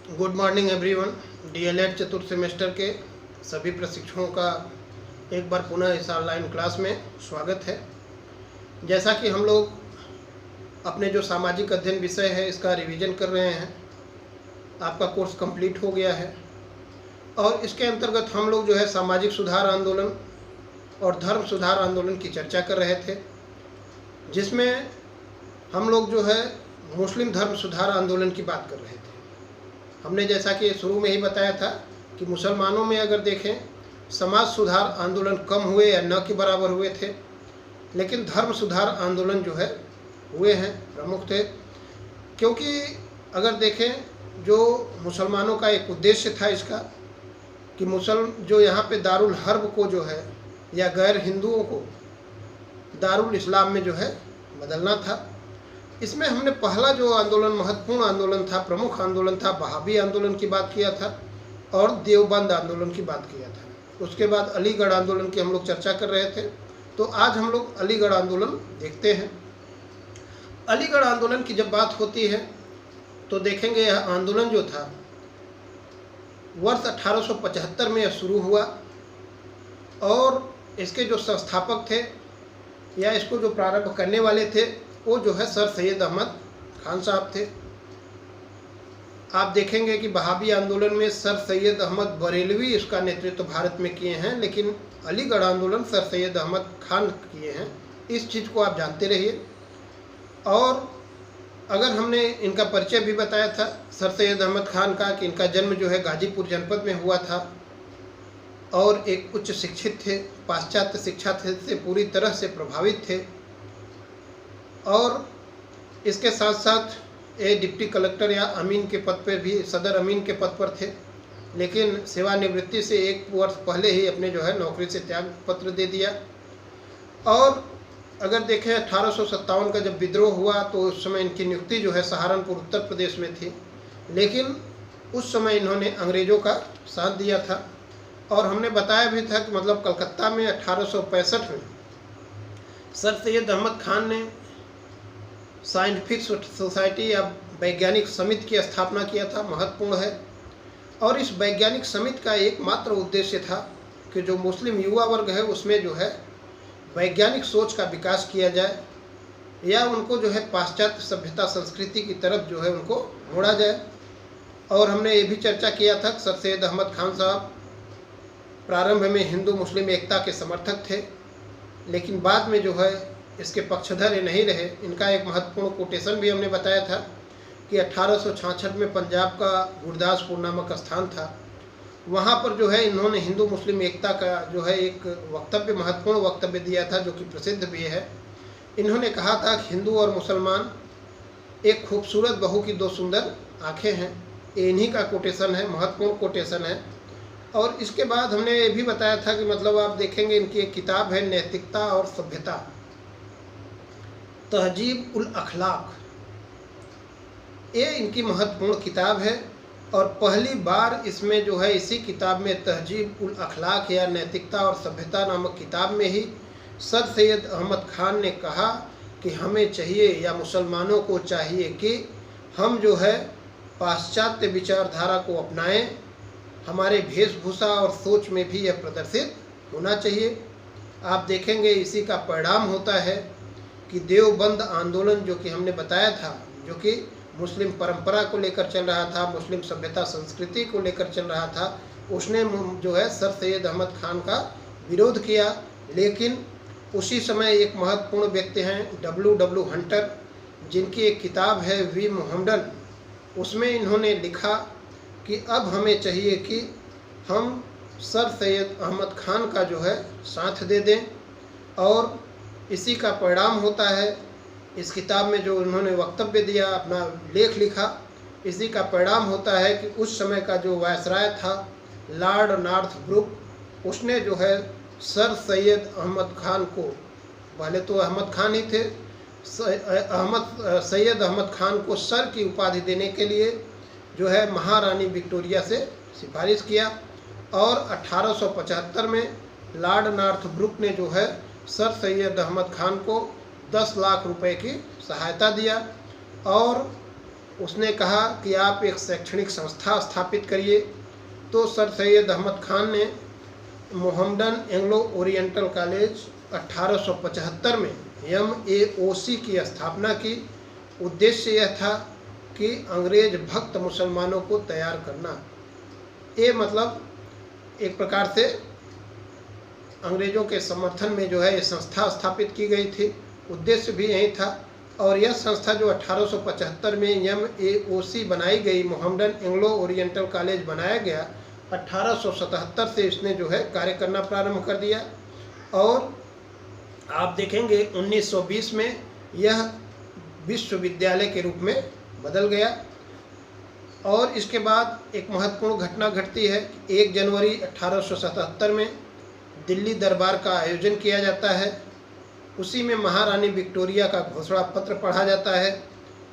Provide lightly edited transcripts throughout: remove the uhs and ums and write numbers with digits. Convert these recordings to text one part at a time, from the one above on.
Good morning everyone. DElEd चतुर्थ semester के सभी प्रशिक्षुओं का एक बार पुनः इस ऑनलाइन क्लास में स्वागत है। जैसा कि हम लोग अपने जो सामाजिक अध्ययन विषय है इसका रिवीजन कर रहे हैं, आपका कोर्स कंप्लीट हो गया है और इसके अंतर्गत हम लोग जो है सामाजिक सुधार आंदोलन और धर्म सुधार आंदोलन की चर्चा कर रहे थे, जिसमें हम लोग जो है मुस्लिम धर्म सुधार आंदोलन की बात कर रहे थे। हमने जैसा कि शुरू में ही बताया था कि मुसलमानों में अगर देखें समाज सुधार आंदोलन कम हुए या न के बराबर हुए थे, लेकिन धर्म सुधार आंदोलन जो है हुए हैं, प्रमुख थे। क्योंकि अगर देखें जो मुसलमानों का एक उद्देश्य था इसका कि जो यहाँ पे दारुल हर्ब को जो है या गैर हिंदुओं को दारुल इस्लाम में जो है बदलना था। इसमें हमने पहला जो आंदोलन महत्वपूर्ण आंदोलन था, प्रमुख आंदोलन था, वहाबी आंदोलन की बात किया था और देवबंद आंदोलन की बात किया था। उसके बाद अलीगढ़ आंदोलन की हम लोग चर्चा कर रहे थे। तो आज हम लोग अलीगढ़ आंदोलन देखते हैं। अलीगढ़ आंदोलन की जब बात होती है तो देखेंगे यह आंदोलन जो था वर्ष 1875 में यह शुरू हुआ और इसके जो संस्थापक थे या इसको जो प्रारंभ करने वाले थे वो जो है सर सैयद अहमद खान साहब थे। आप देखेंगे कि वहाबी आंदोलन में सर सैयद अहमद बरेलवी इसका नेतृत्व भारत में किए हैं, लेकिन अलीगढ़ आंदोलन सर सैयद अहमद खान किए हैं। इस चीज़ को आप जानते रहिए। और अगर हमने इनका परिचय भी बताया था सर सैयद अहमद खान का कि इनका जन्म जो है गाजीपुर जनपद में हुआ था और एक उच्च शिक्षित थे, पाश्चात्य शिक्षा से पूरी तरह से प्रभावित थे और इसके साथ साथ ये डिप्टी कलेक्टर या अमीन के पद पर भी, सदर अमीन के पद पर थे, लेकिन सेवानिवृत्ति से एक वर्ष पहले ही अपने जो है नौकरी से त्याग पत्र दे दिया। और अगर देखें 1857 का जब विद्रोह हुआ तो उस समय इनकी नियुक्ति जो है सहारनपुर उत्तर प्रदेश में थी, लेकिन उस समय इन्होंने अंग्रेज़ों का साथ दिया था। और हमने बताया भी था कि मतलब कलकत्ता में 1865 में सर सैयद अहमद खान ने साइंटिफिक सोसाइटी या वैज्ञानिक समिति की स्थापना किया था, महत्वपूर्ण है। और इस वैज्ञानिक समिति का एकमात्र उद्देश्य था कि जो मुस्लिम युवा वर्ग है उसमें जो है वैज्ञानिक सोच का विकास किया जाए या उनको जो है पाश्चात्य सभ्यता संस्कृति की तरफ जो है उनको मोड़ा जाए। और हमने ये भी चर्चा किया था कि सर सैयद अहमद खान साहब प्रारंभ में हिंदू मुस्लिम एकता के समर्थक थे, लेकिन बाद में जो है इसके पक्षधर ये नहीं रहे। इनका एक महत्वपूर्ण कोटेशन भी हमने बताया था कि 1866 में पंजाब का गुरदासपुर नामक स्थान था, वहाँ पर जो है इन्होंने हिंदू मुस्लिम एकता का जो है एक वक्तव्य, महत्वपूर्ण वक्तव्य दिया था जो कि प्रसिद्ध भी है। इन्होंने कहा था कि हिंदू और मुसलमान एक खूबसूरत बहू की दो सुंदर आँखें हैं। इन्हीं का कोटेशन है, महत्वपूर्ण कोटेशन है। और इसके बाद हमने ये भी बताया था कि मतलब आप देखेंगे इनकी एक किताब है नैतिकता और सभ्यता, तहजीब उल अखलाक, ये इनकी महत्वपूर्ण किताब है। और पहली बार इसमें जो है इसी किताब में तहजीब उल अखलाक या नैतिकता और सभ्यता नामक किताब में ही सर सैयद अहमद खान ने कहा कि हमें चाहिए या मुसलमानों को चाहिए कि हम जो है पाश्चात्य विचारधारा को अपनाएं, हमारे वेशभूषा और सोच में भी यह प्रदर्शित होना चाहिए। आप देखेंगे इसी का परिणाम होता है कि देवबंद आंदोलन जो कि हमने बताया था, जो कि मुस्लिम परंपरा को लेकर चल रहा था, मुस्लिम सभ्यता संस्कृति को लेकर चल रहा था, उसने जो है सर सैयद अहमद खान का विरोध किया। लेकिन उसी समय एक महत्वपूर्ण व्यक्ति हैं W. हंटर, जिनकी एक किताब है वी मोहम्मडन, उसमें इन्होंने लिखा कि अब हमें चाहिए कि हम सर सैयद अहमद खान का जो है साथ दे दें। और इसी का परिणाम होता है, इस किताब में जो उन्होंने वक्तव्य दिया, अपना लेख लिखा, इसी का परिणाम होता है कि उस समय का जो वायसराय था लॉर्ड नॉर्थब्रुक, उसने जो है सर सैयद अहमद खान को, पहले तो अहमद खान ही थे, सैयद अहमद खान को सर की उपाधि देने के लिए जो है महारानी विक्टोरिया से सिफारिश किया। और 1875 में लॉर्ड नॉर्थब्रुक ने जो है सर सैयद अहमद खान को 10 लाख रुपए की सहायता दिया और उसने कहा कि आप एक शैक्षणिक संस्था स्थापित करिए। तो सर सैयद अहमद खान ने मोहम्मडन एंग्लो ओरिएंटल कॉलेज 1875 में MAOC की स्थापना की। उद्देश्य यह था कि अंग्रेज भक्त मुसलमानों को तैयार करना। ये मतलब एक प्रकार से अंग्रेज़ों के समर्थन में जो है ये संस्था स्थापित की गई थी। उद्देश्य भी यही था। और यह संस्था जो 1875 में MAOC बनाई गई, मोहम्मडन एंग्लो ओरिएंटल कॉलेज बनाया गया, 1877 से इसने जो है कार्य करना प्रारंभ कर दिया। और आप देखेंगे 1920 में यह विश्वविद्यालय के रूप में बदल गया। और इसके बाद एक महत्वपूर्ण घटना घटती है। 1 जनवरी 1877 में दिल्ली दरबार का आयोजन किया जाता है। उसी में महारानी विक्टोरिया का घोषणा पत्र पढ़ा जाता है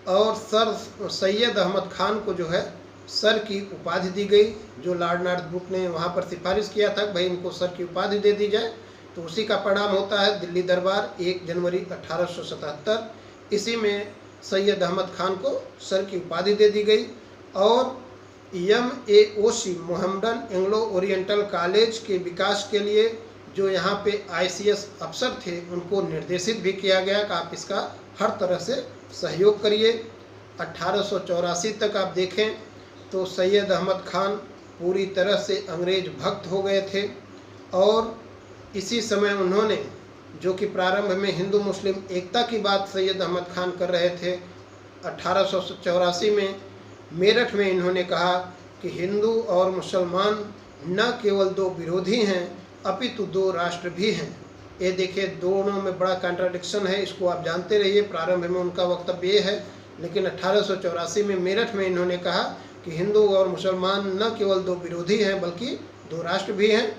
और सर सैयद अहमद खान को जो है सर की उपाधि दी गई, जो लॉर्ड नॉर्थ ब्रुक ने वहाँ पर सिफारिश किया था भाई इनको सर की उपाधि दे दी जाए। तो उसी का परिणाम होता है दिल्ली दरबार 1 जनवरी 1877। इसी में सैयद अहमद खान को सर की उपाधि दे दी गई। और MAOC Mohammedan Anglo oriental college के विकास के लिए जो यहाँ पे ICS अफसर थे उनको निर्देशित भी किया गया कि आप इसका हर तरह से सहयोग करिए। 1884 तक आप देखें तो सैयद अहमद खान पूरी तरह से अंग्रेज भक्त हो गए थे। और इसी समय उन्होंने, जो कि प्रारंभ में हिंदू मुस्लिम एकता की बात सैयद अहमद खान कर रहे थे, 1884 में मेरठ में इन्होंने कहा कि हिंदू और मुसलमान न केवल 2 विरोधी हैं अपितु 2 राष्ट्र भी हैं। ये देखिए दोनों में बड़ा कॉन्ट्राडिक्शन है, इसको आप जानते रहिए। प्रारंभ में उनका वक्तव्य ये है, लेकिन 1884 में मेरठ में इन्होंने कहा कि हिंदू और मुसलमान न केवल 2 विरोधी हैं बल्कि 2 राष्ट्र भी हैं।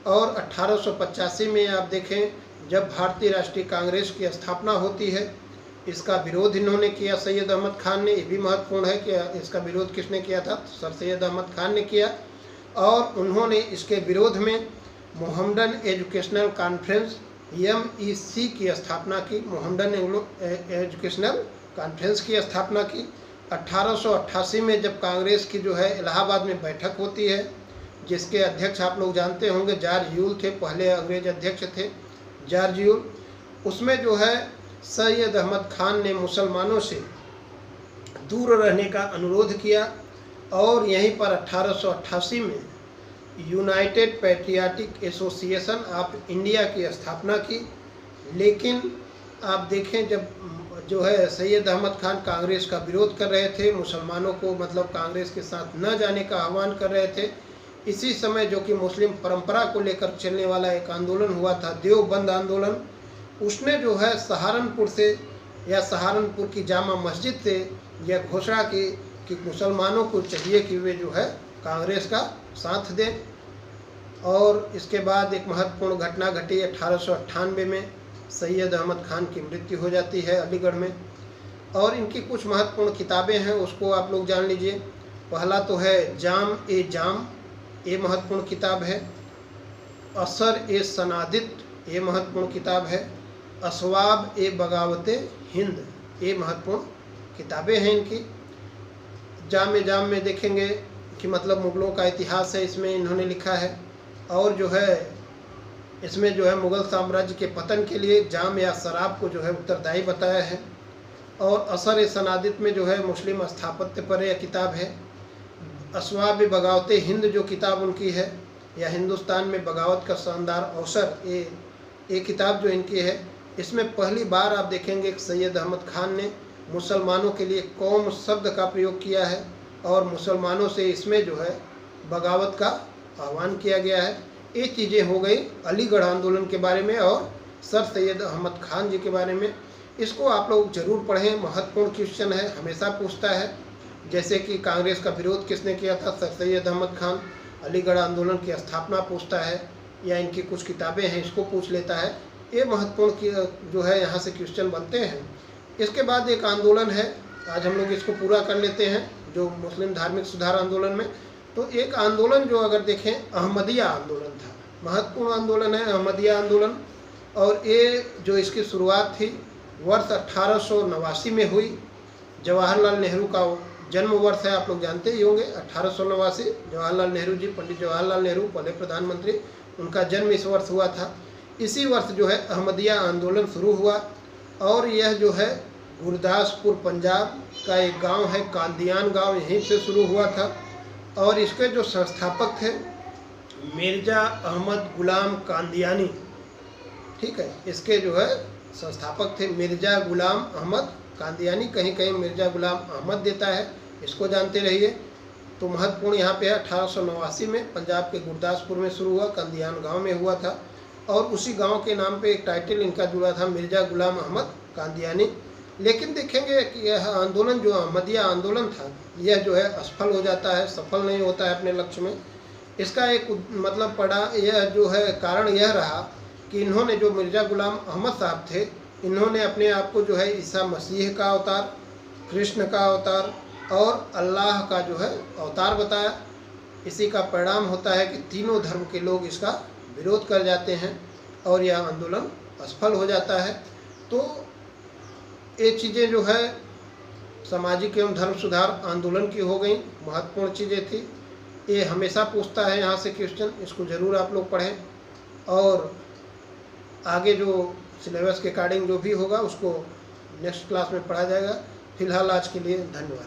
और 1885 में आप देखें जब भारतीय राष्ट्रीय कांग्रेस की स्थापना होती है, इसका विरोध इन्होंने किया सैयद अहमद खान ने। ये भी महत्वपूर्ण है कि इसका विरोध किसने किया था, सर सैयद अहमद खान ने किया। और उन्होंने इसके विरोध में मोहम्मडन एजुकेशनल कॉन्फ्रेंस MEC की स्थापना की, मोहम्मडन एंग्लो एजुकेशनल कॉन्फ्रेंस की स्थापना की। 1888 में जब कांग्रेस की जो है इलाहाबाद में बैठक होती है, जिसके अध्यक्ष आप लोग जानते होंगे जॉर्ज यूल थे, पहले अंग्रेज अध्यक्ष थे जॉर्ज यूल। उसमें जो है सैयद अहमद खान ने मुसलमानों से दूर रहने का अनुरोध किया। और यहीं पर 1888 में United patriotic association of India की स्थापना की। लेकिन आप देखें जब जो है सैयद अहमद खान कांग्रेस का विरोध कर रहे थे, मुसलमानों को मतलब कांग्रेस के साथ न जाने का आह्वान कर रहे थे, इसी समय जो कि मुस्लिम परंपरा को लेकर चलने वाला एक आंदोलन हुआ था, देवबंद आंदोलन, उसने जो है सहारनपुर से या सहारनपुर की जामा मस्जिद से यह घोषणा की कि मुसलमानों को चाहिए कि वे जो है कांग्रेस का साथ दें। और इसके बाद एक महत्वपूर्ण घटना घटी 1898 में सैयद अहमद खान की मृत्यु हो जाती है अलीगढ़ में। और इनकी कुछ महत्वपूर्ण किताबें हैं, उसको आप लोग जान लीजिए। पहला तो है जाम, ये महत्वपूर्ण किताब है। असर ए सनादित, ये महत्वपूर्ण किताब है। असवाब ए बगावते हिंद, ये महत्वपूर्ण किताबें हैं इनकी। जाम में देखेंगे कि मतलब मुग़लों का इतिहास है, इसमें इन्होंने लिखा है। और जो है इसमें जो है मुग़ल साम्राज्य के पतन के लिए जाम या शराब को जो है उत्तरदायी बताया है। और असर ए सनादित में जो है मुस्लिम स्थापत्य पर यह किताब है। असवाब ए बगावते हिंद जो किताब उनकी है, या हिंदुस्तान में बगावत का शानदार अवसर, ये किताब जो इनकी है, इसमें पहली बार आप देखेंगे कि सैयद अहमद खान ने मुसलमानों के लिए कौम शब्द का प्रयोग किया है और मुसलमानों से इसमें जो है बगावत का आह्वान किया गया है। ये चीज़ें हो गई अलीगढ़ आंदोलन के बारे में और सर सैयद अहमद खान जी के बारे में। इसको आप लोग जरूर पढ़ें, महत्वपूर्ण क्वेश्चन है, हमेशा पूछता है। जैसे कि कांग्रेस का विरोध किसने किया था, सर सैयद अहमद खान। अलीगढ़ आंदोलन की स्थापना पूछता है, या इनकी कुछ किताबें हैं इसको पूछ लेता है। ये महत्वपूर्ण जो है यहाँ से क्वेश्चन बनते हैं। इसके बाद एक आंदोलन है, आज हम लोग इसको पूरा कर लेते हैं, जो मुस्लिम धार्मिक सुधार आंदोलन में। तो एक आंदोलन जो अगर देखें अहमदिया आंदोलन था, महत्वपूर्ण आंदोलन है अहमदिया आंदोलन। और ये जो इसकी शुरुआत थी वर्ष 1889 में हुई। जवाहरलाल नेहरू का जन्म वर्ष है आप लोग जानते ही होंगे 1889। जवाहरलाल नेहरू जी, पंडित जवाहरलाल नेहरू पहले प्रधानमंत्री, उनका जन्म इस वर्ष हुआ था। इसी वर्ष जो है अहमदिया आंदोलन शुरू हुआ और यह जो है गुरदासपुर पंजाब का एक गांव है, कादियान गांव, यहीं से शुरू हुआ था। और इसके जो संस्थापक थे मिर्ज़ा अहमद गुलाम कादियानी, ठीक है, इसके जो है संस्थापक थे मिर्ज़ा गुलाम अहमद कादियानी, कहीं कहीं मिर्ज़ा गुलाम अहमद देता है, इसको जानते रहिए। तो महत्वपूर्ण यहाँ पे है 1889 में पंजाब के गुरदासपुर में शुरू हुआ, कादियान गांव में हुआ था। और उसी गांव के नाम पे एक टाइटल इनका जुड़ा था, मिर्ज़ा गुलाम अहमद कादियानी। लेकिन देखेंगे कि यह आंदोलन जो अहमदिया आंदोलन था, यह जो है असफल हो जाता है, सफल नहीं होता है अपने लक्ष्य में। इसका एक मतलब पड़ा, यह जो है कारण यह रहा कि इन्होंने, जो मिर्ज़ा गुलाम अहमद साहब थे, इन्होंने अपने आप को जो है ईसा मसीह का अवतार, कृष्ण का अवतार और अल्लाह का जो है अवतार बताया। इसी का परिणाम होता है कि तीनों धर्म के लोग इसका विरोध कर जाते हैं और यह आंदोलन असफल हो जाता है। तो ये चीज़ें जो है सामाजिक एवं धर्म सुधार आंदोलन की हो गई, महत्वपूर्ण चीज़ें थी। ये हमेशा पूछता है यहाँ से क्वेश्चन, इसको ज़रूर आप लोग पढ़ें और आगे जो सिलेबस के अकॉर्डिंग जो भी होगा उसको नेक्स्ट क्लास में पढ़ा जाएगा। फिलहाल आज के लिए धन्यवाद।